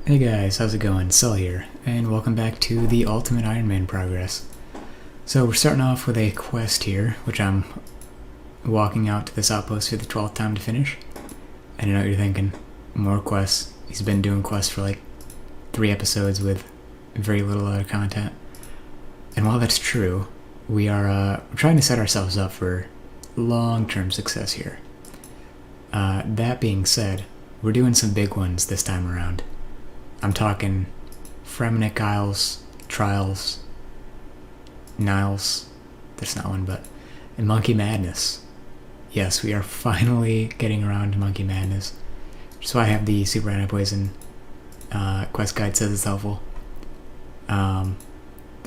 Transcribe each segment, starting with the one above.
Hey guys, how's it going? Cell here, and welcome back to the Ultimate Ironman progress. So we're starting off with a quest here, which I'm walking out to this outpost for the 12th time to finish. And I know what you're thinking, more quests. He's been doing quests for like 3 episodes with very little other content. And while that's true, we're trying to set ourselves up for long-term success here. That being said, we're doing some big ones this time around. I'm talking Fremennik Isles, Trials, Niles, that's not one, and Monkey Madness. Yes, we are finally getting around to Monkey Madness. So I have the Super Anti-Poison quest guide, says it's helpful. There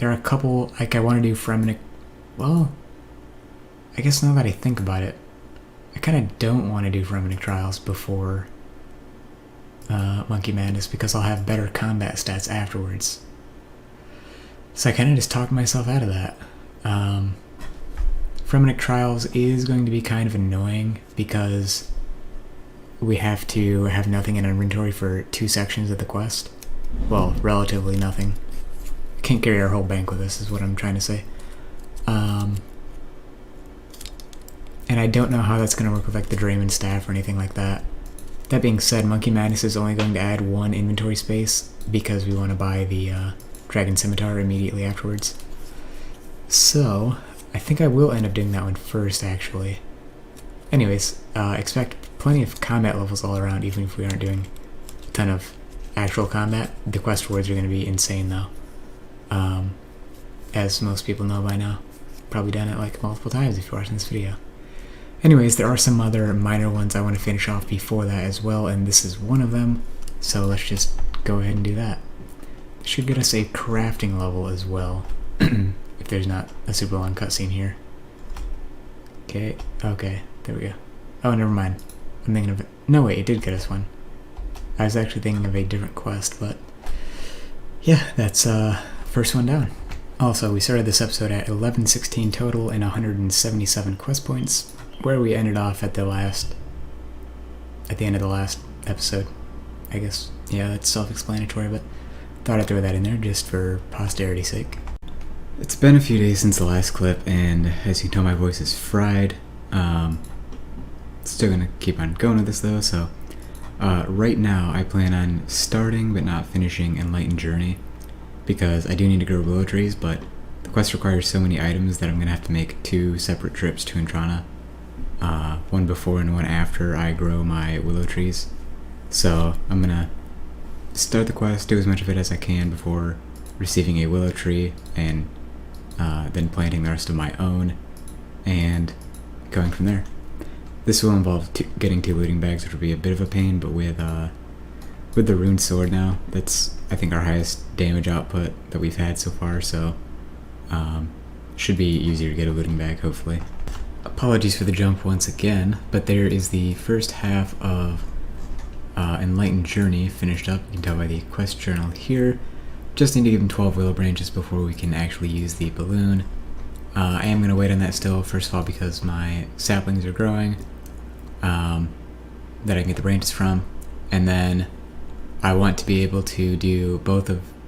are a couple, like I want to do Fremennik, well, I guess now that I think about it, I kind of don't want to do Fremennik Trials before Monkey Madness because I'll have better combat stats afterwards. So I kind of just talked myself out of that. Fremennik Trials is going to be kind of annoying because we have to have nothing in our inventory for 2 sections of the quest. Well, relatively nothing. I can't carry our whole bank with us is what I'm trying to say. And I don't know how that's going to work with like the Drayman staff or anything like that. That being said, Monkey Madness is only going to add 1 inventory space because we want to buy the Dragon Scimitar immediately afterwards. So, I think I will end up doing that one first, actually. Anyways, expect plenty of combat levels all around, even if we aren't doing a ton of actual combat. The quest rewards are going to be insane, though. As most people know by now. Probably done it like multiple times if you're watching this video. Anyways, there are some other minor ones I want to finish off before that as well, and this is one of them, so let's just go ahead and do that. Should get us a crafting level as well, if there's not a super long cutscene here. Okay, there we go. Oh, never mind. I'm thinking of it. No, wait, it did get us one. I was actually thinking of a different quest, but yeah, that's first one down. Also, we started this episode at 1116 total and 177 quest points, where we ended off at the end of the last episode, I guess. Yeah, that's self-explanatory, but thought I'd throw that in there just for posterity's sake. It's been a few days since the last clip, and as you can tell, my voice is fried. Still gonna keep on going with this though, so right now I plan on starting but not finishing Enlightened Journey, because I do need to grow Willow Trees, but the quest requires so many items that I'm gonna have to make 2 separate trips to Intrana. One before and one after I grow my Willow Trees. So I'm gonna start the quest, do as much of it as I can before receiving a Willow Tree, and then planting the rest of my own, and going from there. This will involve getting 2 looting bags, which will be a bit of a pain, but with the Rune Sword now, that's I think our highest damage output that we've had so far, so should be easier to get a looting bag, hopefully. Apologies for the jump once again, but there is the first half of Enlightened Journey finished up. You can tell by the quest journal here. Just need to give him 12 willow branches before we can actually use the balloon. I am going to wait on that still, first of all because my saplings are growing that I can get the branches from, and then I want to be able to do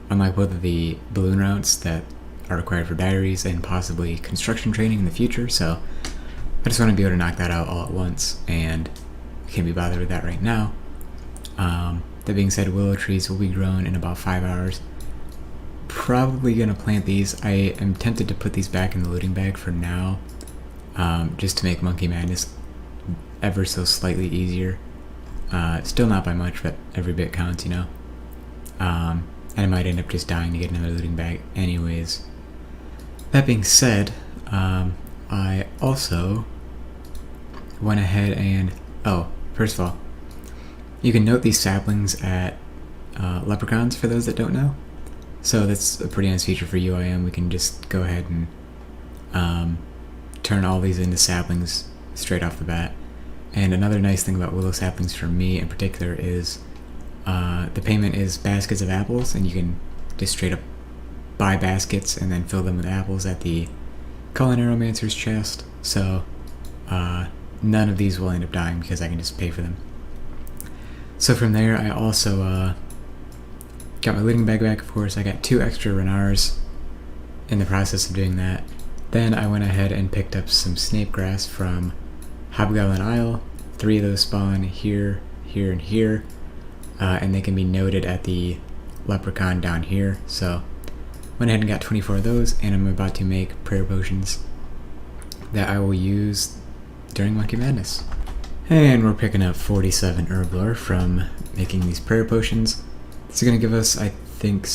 unlike both of the balloon routes that are required for diaries and possibly construction training in the future, so I just want to be able to knock that out all at once, and I can't be bothered with that right now. That being said, Willow Trees will be grown in about 5 hours. Probably going to plant these. I am tempted to put these back in the looting bag for now, just to make Monkey Madness ever so slightly easier. Still not by much, but every bit counts, you know. And I might end up just dying to get another looting bag anyways. That being said, I also went ahead and, first of all, you can note these saplings at leprechauns for those that don't know. So that's a pretty nice feature for UIM. We can just go ahead and turn all these into saplings straight off the bat. And another nice thing about willow saplings for me in particular is the payment is baskets of apples, and you can just straight up buy baskets and then fill them with apples at the Culinaromancer's chest. So none of these will end up dying because I can just pay for them. So from there, I also got my leading bag back, of course. I got 2 extra Renars in the process of doing that. Then I went ahead and picked up some snape grass from Hobgoblin Isle. 3 of those spawn here, here, and here. And they can be noted at the leprechaun down here. So went ahead and got 24 of those, and I'm about to make prayer potions that I will use during Monkey Madness. And we're picking up 47 herb lore from making these prayer potions. This is going to give us, I think,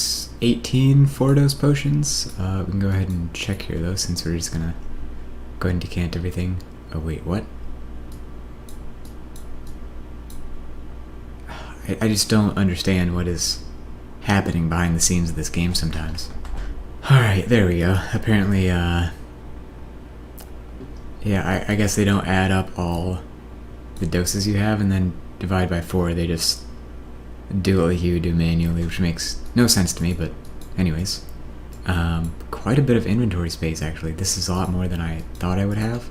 18 4-dose potions. We can go ahead and check here though, since we're just going to go ahead and decant everything. Oh wait, what? I just don't understand what is happening behind the scenes of this game sometimes. Alright, there we go. Apparently, yeah, I guess they don't add up all the doses you have and then divide by 4. They just do it like you do manually, which makes no sense to me, but anyways. Quite a bit of inventory space, actually. This is a lot more than I thought I would have.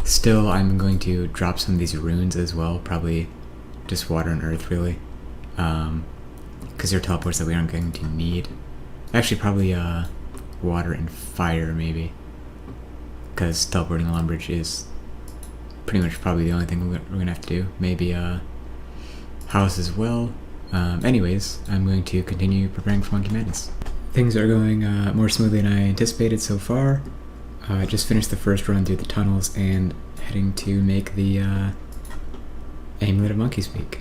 Still, I'm going to drop some of these runes as well, probably just water and earth, really. Because they're teleports that we aren't going to need. Actually, probably water and fire, maybe. Because teleporting the Lumbridge is pretty much probably the only thing we're going to have to do. Maybe house as well. Anyways, I'm going to continue preparing for Monkey Madness. Things are going more smoothly than I anticipated so far. I just finished the first run through the tunnels and heading to make the Amulet of Monkey Speak.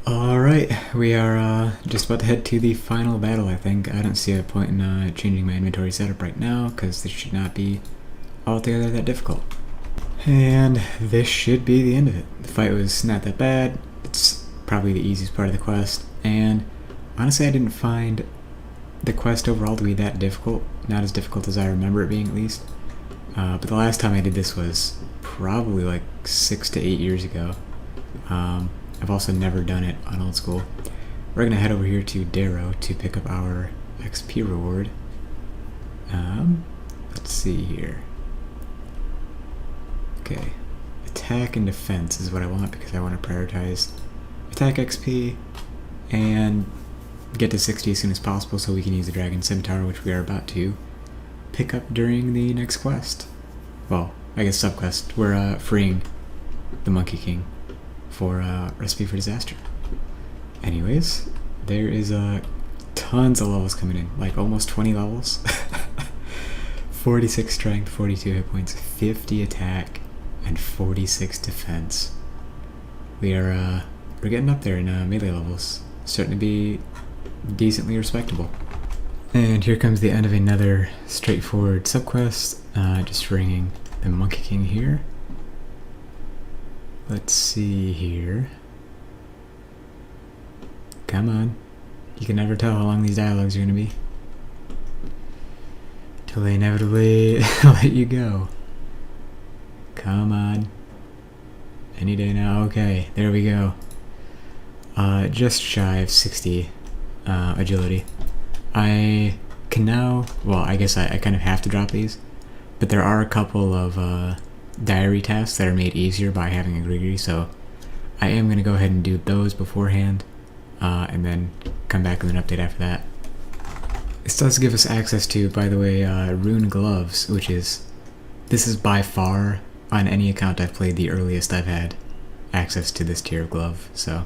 Alright, we are just about to head to the final battle, I think. I don't see a point in changing my inventory setup right now, because this should not be altogether that difficult. And this should be the end of it. The fight was not that bad. It's probably the easiest part of the quest, and honestly I didn't find the quest overall to be that difficult. Not as difficult as I remember it being, at least. But the last time I did this was probably like 6 to 8 years ago. I've also never done it on Old School. We're gonna head over here to Darrow to pick up our XP reward. Let's see here. Okay, attack and defense is what I want, because I want to prioritize attack XP and get to 60 as soon as possible so we can use the Dragon Scimitar, which we are about to pick up during the next quest. Well, I guess subquest. We're freeing the Monkey King for Recipe for Disaster. Anyways, there is tons of levels coming in, like almost 20 levels. 46 strength, 42 hit points, 50 attack, and 46 defense. We're getting up there in melee levels. Starting to be decently respectable. And here comes the end of another straightforward subquest. Just ringing the Monkey King here. Let's see here. Come on. You can never tell how long these dialogues are going to be, till they inevitably let you go. Come on. Any day now. Okay, there we go. Just shy of 60 agility. I can now, well, I guess I kind of have to drop these, but there are a couple of diary tasks that are made easier by having a Grigri, so I am going to go ahead and do those beforehand, and then come back with an update after that. This does give us access to, by the way, Rune Gloves, which is, this is by far, on any account I've played, the earliest I've had access to this tier of glove, so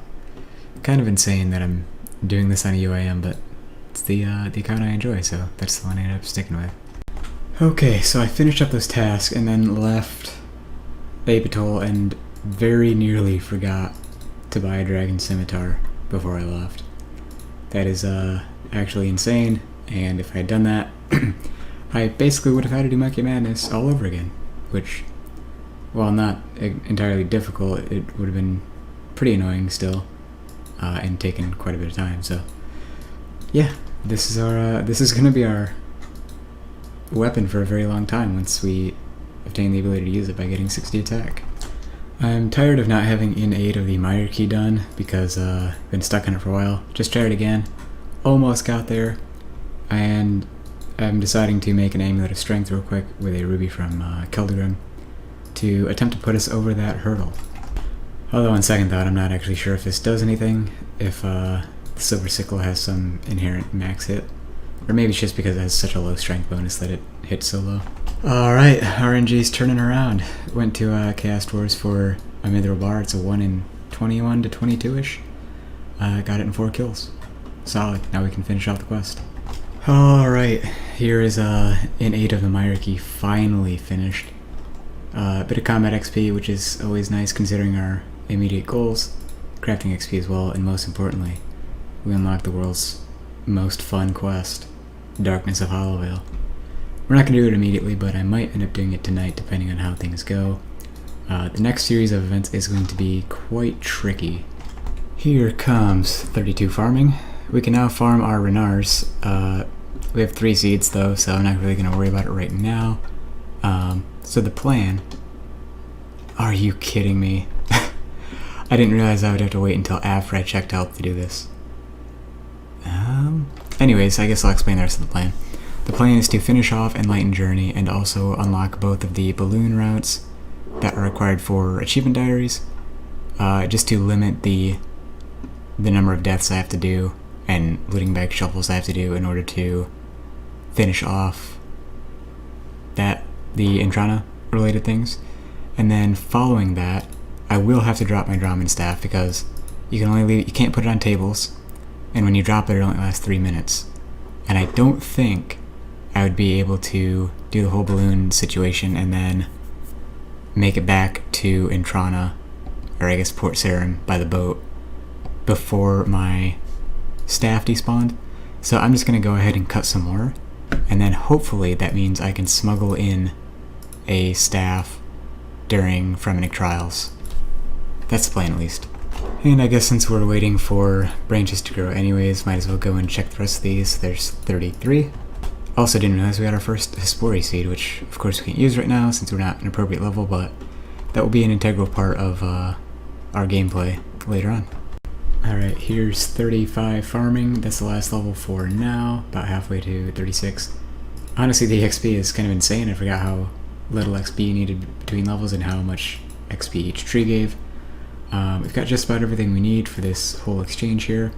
kind of insane that I'm doing this on a UIM, but it's the account I enjoy, so that's the one I ended up sticking with. Okay, so I finished up those tasks and then left Abitol and very nearly forgot to buy a Dragon Scimitar before I left. That is actually insane, and if I had done that, I basically would have had to do Monkey Madness all over again, which, while not entirely difficult, it would have been pretty annoying still, and taken quite a bit of time. So yeah, this is our this is gonna be our weapon for a very long time once we obtain the ability to use it by getting 60 attack. I'm tired of not having in 8 of the Mire Key done, because I've been stuck on it for a while. Just tried it again, almost got there, and I'm deciding to make an Amulet of Strength real quick with a ruby from Keldegrim to attempt to put us over that hurdle. Although on second thought, I'm not actually sure if this does anything. If the Silver Sickle has some inherent max hit. Or maybe it's just because it has such a low strength bonus that it hits so low. Alright, RNG's turning around. Went to Chaos Wars for a Mithril Bar. It's a 1 in 21 to 22-ish. Got it in 4 kills. Solid. Now we can finish off the quest. Alright, here is in 8 of the Myricky finally finished. A bit of combat XP, which is always nice considering our immediate goals. Crafting XP as well, and most importantly, we unlocked the world's most fun quest, Darkness of Hollowvale. We're not going to do it immediately, but I might end up doing it tonight depending on how things go. The next series of events is going to be quite tricky. Here comes 32 farming. We can now farm our Renars. We have 3 seeds though, so I'm not really going to worry about it right now. So the plan... Are you kidding me? I didn't realize I would have to wait until after I checked health to do this. Anyways, I guess I'll explain the rest of the plan. The plan is to finish off Enlightened Journey and also unlock both of the balloon routes that are required for achievement diaries, just to limit the number of deaths I have to do and looting bag shuffles I have to do in order to finish off the Intrana related things. And then following that, I will have to drop my Drahman staff because you can't put it on tables, and when you drop it, it only lasts 3 minutes. And I don't think I would be able to do the whole balloon situation and then make it back to Intrana, or I guess Port Sarim, by the boat before my staff despawned. So I'm just going to go ahead and cut some more, and then hopefully that means I can smuggle in a staff during Fremennik Trials. That's the plan, at least. And I guess since we're waiting for branches to grow anyways, might as well go and check the rest of these. There's 33. Also didn't realize we got our first Hespori seed, which of course we can't use right now since we're not an appropriate level, but that will be an integral part of our gameplay later on. Alright, here's 35 farming. That's the last level for now, about halfway to 36. Honestly, the XP is kind of insane. I forgot how little XP you needed between levels and how much XP each tree gave. We've got just about everything we need for this whole exchange here.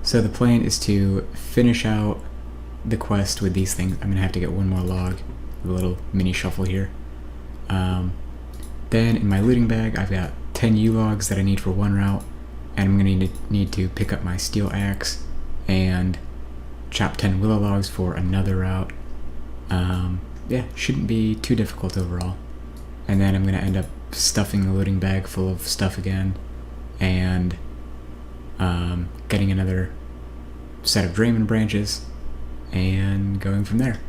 So the plan is to finish out the quest with these things. I'm going to have to get one more log, a little mini shuffle here. Then in my looting bag, I've got 10 U-logs that I need for one route, and I'm going to need to pick up my steel axe and chop 10 willow logs for another route. Yeah, shouldn't be too difficult overall. And then I'm going to end up stuffing the loading bag full of stuff again, and getting another set of Drayman branches, and going from there.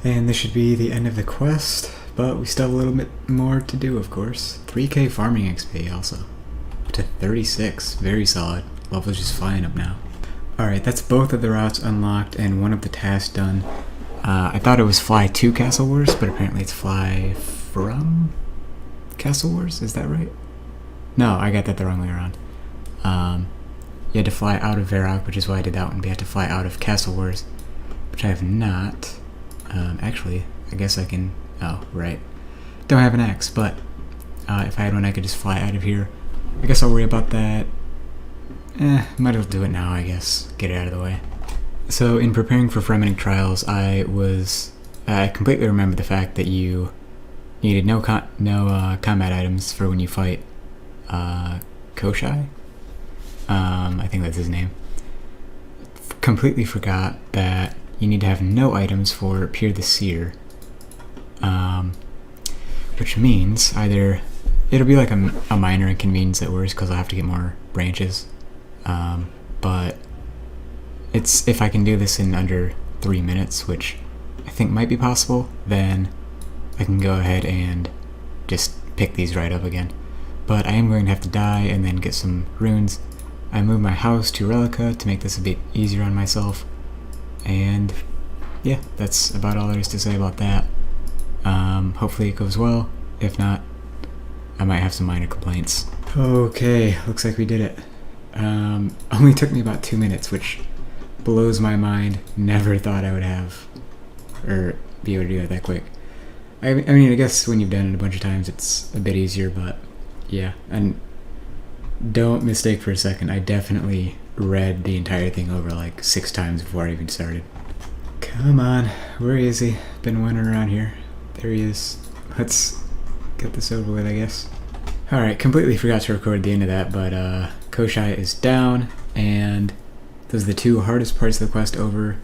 And this should be the end of the quest, but we still have a little bit more to do, of course. 3k farming XP also. Up to 36, very solid. Level's just flying up now. Alright, that's both of the routes unlocked and one of the tasks done. I thought it was fly to Castle Wars, but apparently it's fly from Castle Wars, is that right? No, I got that the wrong way around. You had to fly out of Varrock, which is why I did that one, but you had to fly out of Castle Wars, which I have not. Actually, I guess I can... Oh, right. Don't have an axe, but if I had one, I could just fly out of here. I guess I'll worry about that. Might as well do it now, I guess. Get it out of the way. So, in preparing for Fremennik Trials, I completely remembered the fact that you needed no combat items for when you fight Koshai. I think that's his name. Completely forgot that you need to have no items for Pier the Seer. Which means either it'll be like a minor inconvenience at worst because I'll have to get more branches. But if I can do this in under 3 minutes, which I think might be possible, then I can go ahead and just pick these right up again. But I am going to have to die and then get some runes. I moved my house to Relica to make this a bit easier on myself. And yeah, that's about all there is to say about that. Hopefully it goes well. If not, I might have some minor complaints. Okay, looks like we did it. Only took me about 2 minutes, which blows my mind. Never thought I would have, or be able to do it that quick. I mean, I guess when you've done it a bunch of times, it's a bit easier, but yeah. And don't mistake for a second, I definitely read the entire thing over like 6 times before I even started. Come on, where is he? Been wandering around here. There he is. Let's get this over with, I guess. Alright, completely forgot to record the end of that, but Koshai is down, and those are the 2 hardest parts of the quest over,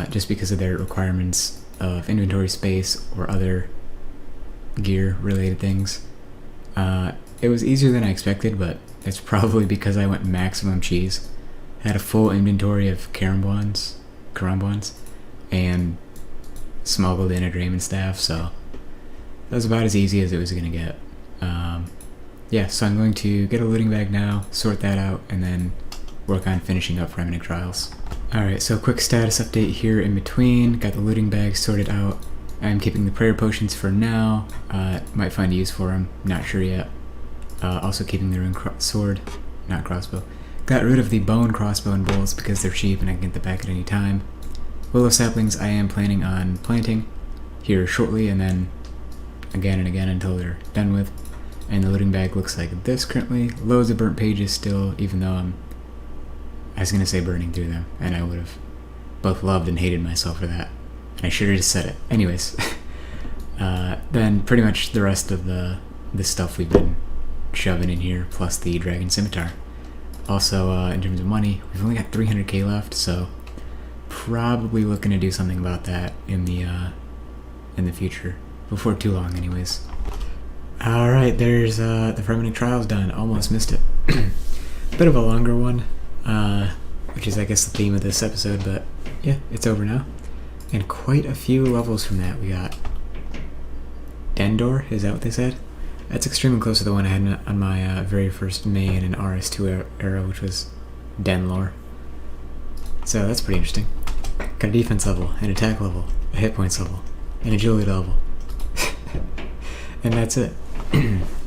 just because of their requirements of inventory space or other gear-related things. It was easier than I expected, but it's probably because I went maximum cheese. I had a full inventory of karambwans, and smuggled in a Draymond staff, so that was about as easy as it was going to get. Yeah, so I'm going to get a looting bag now, sort that out, and then work on finishing up Fremennik Trials. Alright, so quick status update here in between. Got the looting bag sorted out. I'm keeping the prayer potions for now. Might find a use for them, not sure yet. Also keeping the rune sword, not crossbow. Got rid of the bone crossbow and bolts because they're cheap and I can get them back at any time. Willow saplings I am planning on planting here shortly, and then again and again until they're done with. And the looting bag looks like this currently. Loads of burnt pages still, even though I was going to say burning through them, and I would have both loved and hated myself for that. And I should have just said it. Anyways, then pretty much the rest of the stuff we've been shoving in here, plus the dragon scimitar. Also, in terms of money, we've only got 300k left, so probably looking to do something about that in the future, before too long anyways. Alright, there's the Fremennik Trials done. Almost missed it. Bit of a longer one, which is I guess the theme of this episode, but yeah, it's over now. And quite a few levels from that. We got Dendor, is that what they said? That's extremely close to the one I had on my very first main and RS2 era, which was Denlore. So that's pretty interesting. Got a defense level, an attack level, a hit points level, an agility level. And that's it.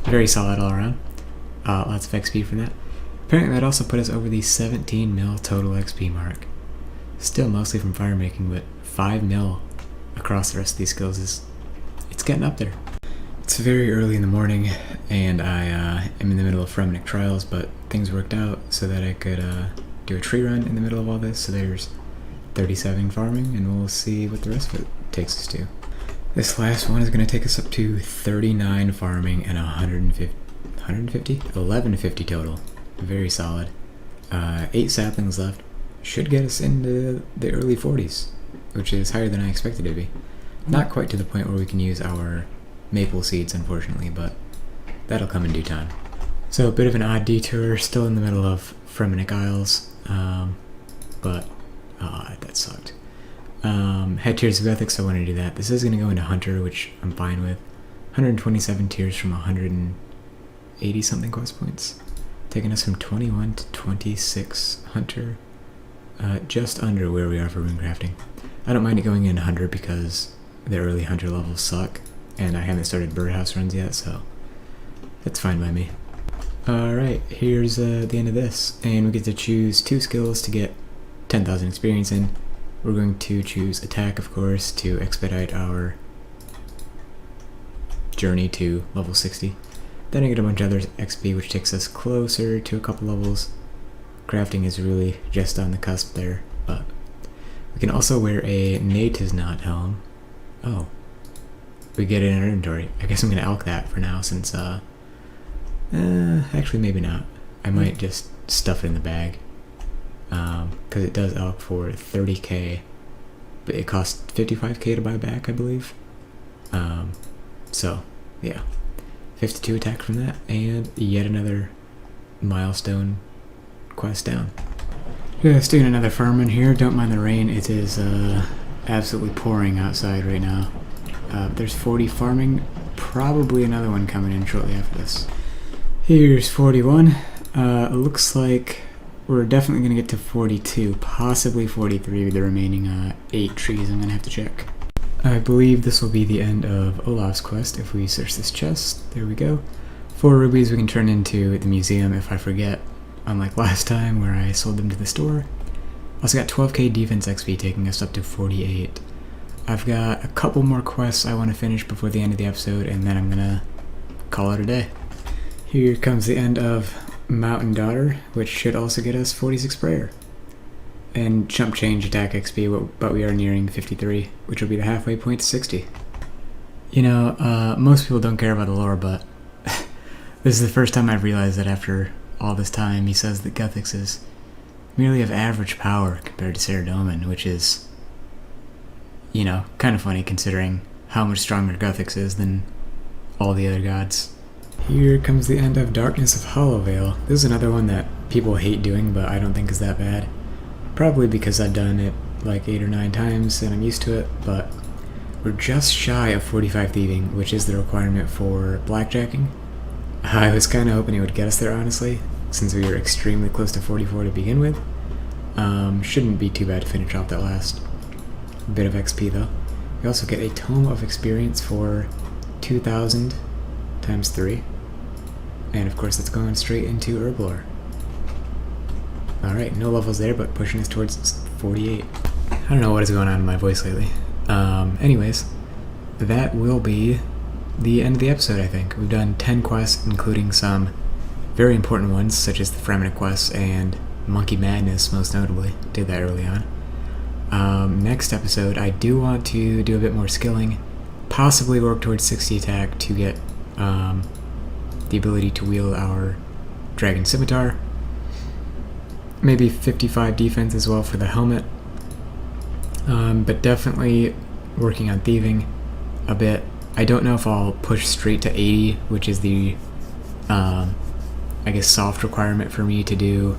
Very solid all around. Lots of XP from that. Apparently that also put us over the 17 mil total XP mark. Still mostly from fire making, but 5 mil across the rest of these skills it's getting up there. It's very early in the morning, and I am in the middle of Fremennik Trials, but things worked out so that I could do a tree run in the middle of all this. So there's 37 farming, and we'll see what the rest of it takes us to. This last one is going to take us up to 39 farming and 1150 total. Very solid. 8 saplings left. Should get us into the early 40s, which is higher than I expected it to be. Not quite to the point where we can use our maple seeds, unfortunately, but that'll come in due time. So a bit of an odd detour, still in the middle of Fremennik Isles, but that sucked. Had tiers of ethics, so I want to do that. This is going to go into Hunter, which I'm fine with. 127 tiers from 180 something quest points, taking us from 21 to 26 Hunter, just under where we are for rune crafting. I don't mind it going into Hunter because the early Hunter levels suck, and I haven't started birdhouse runs yet, so that's fine by me. Alright, here's the end of this, and we get to choose 2 skills to get 10,000 experience in. We're going to choose attack, of course, to expedite our journey to level 60. Then I get a bunch of other XP, which takes us closer to a couple levels. Crafting is really just on the cusp there, but we can also wear a Native's Knot helm. Oh, we get it in our inventory. I guess I'm going to elk that for now, since, actually maybe not. I might just stuff it in the bag. Because it does elk for 30k, but it costs 55k to buy back, I believe. So, yeah. 52 attack from that, and yet another milestone quest down. Just doing another farm in here. Don't mind the rain. It is absolutely pouring outside right now. There's 40 farming. Probably another one coming in shortly after this. Here's 41. It looks like we're definitely going to get to 42, possibly 43 with the remaining 8 trees. I'm going to have to check. I believe this will be the end of Olaf's quest if we search this chest. There we go. 4 rubies we can turn into the museum if I forget, unlike last time where I sold them to the store. Also got 12k defense XP taking us up to 48. I've got a couple more quests I want to finish before the end of the episode, and then I'm going to call it a day. Here comes the end of Mountain Daughter, which should also get us 46 prayer. And Chump Change attack XP, but we are nearing 53, which will be the halfway point to 60. You know, most people don't care about the lore, but this is the first time I've realized that after all this time he says that Guthix is merely of average power compared to Saradomin, which is, you know, kind of funny considering how much stronger Guthix is than all the other gods. Here comes the end of Darkness of Hollowvale. This is another one that people hate doing, but I don't think is that bad. Probably because I've done it like 8 or 9 times and I'm used to it, but we're just shy of 45 thieving, which is the requirement for blackjacking. I was kind of hoping it would get us there, honestly, since we were extremely close to 44 to begin with. Shouldn't be too bad to finish off that last bit of XP though. We also get a Tome of Experience for 2,000 times 3. And of course that's going straight into Herblore. Alright, no levels there, but pushing us towards 48. I don't know what is going on in my voice lately. Anyways, that will be the end of the episode, I think. We've done 10 quests, including some very important ones, such as the Fremennik quests and Monkey Madness, most notably. Did that early on. Next episode, I do want to do a bit more skilling, possibly work towards 60 attack to get the ability to wield our Dragon Scimitar. Maybe 55 defense as well for the helmet. But definitely working on thieving a bit. I don't know if I'll push straight to 80, which is the, I guess, soft requirement for me to do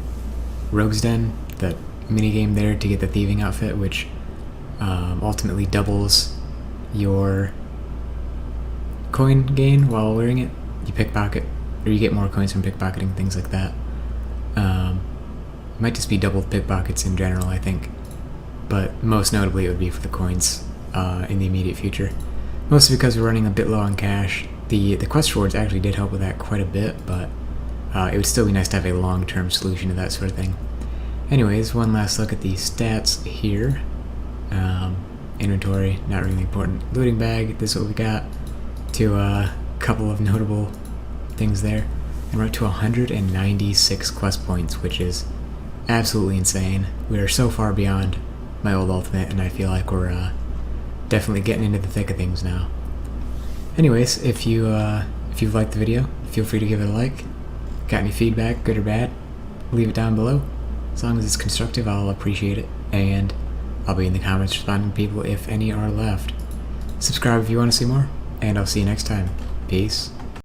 Rogue's Den, that minigame there to get the thieving outfit, which ultimately doubles your coin gain while wearing it. You pickpocket, or you get more coins from pickpocketing, things like that. Might just be double pickpockets in general, I think. But most notably it would be for the coins in the immediate future. Mostly because we're running a bit low on cash. The quest rewards actually did help with that quite a bit, but it would still be nice to have a long-term solution to that sort of thing. Anyways, one last look at the stats here. Inventory, not really important. Looting bag, this is what we got. To a couple of notable things there. And we're up to 196 quest points, which is absolutely insane. We are so far beyond my old ultimate, and I feel like we're definitely getting into the thick of things now. Anyways, if you've liked the video, feel free to give it a like. Got any feedback, good or bad, leave it down below. As long as it's constructive, I'll appreciate it, and I'll be in the comments responding to people if any are left. Subscribe if you want to see more, and I'll see you next time. Peace.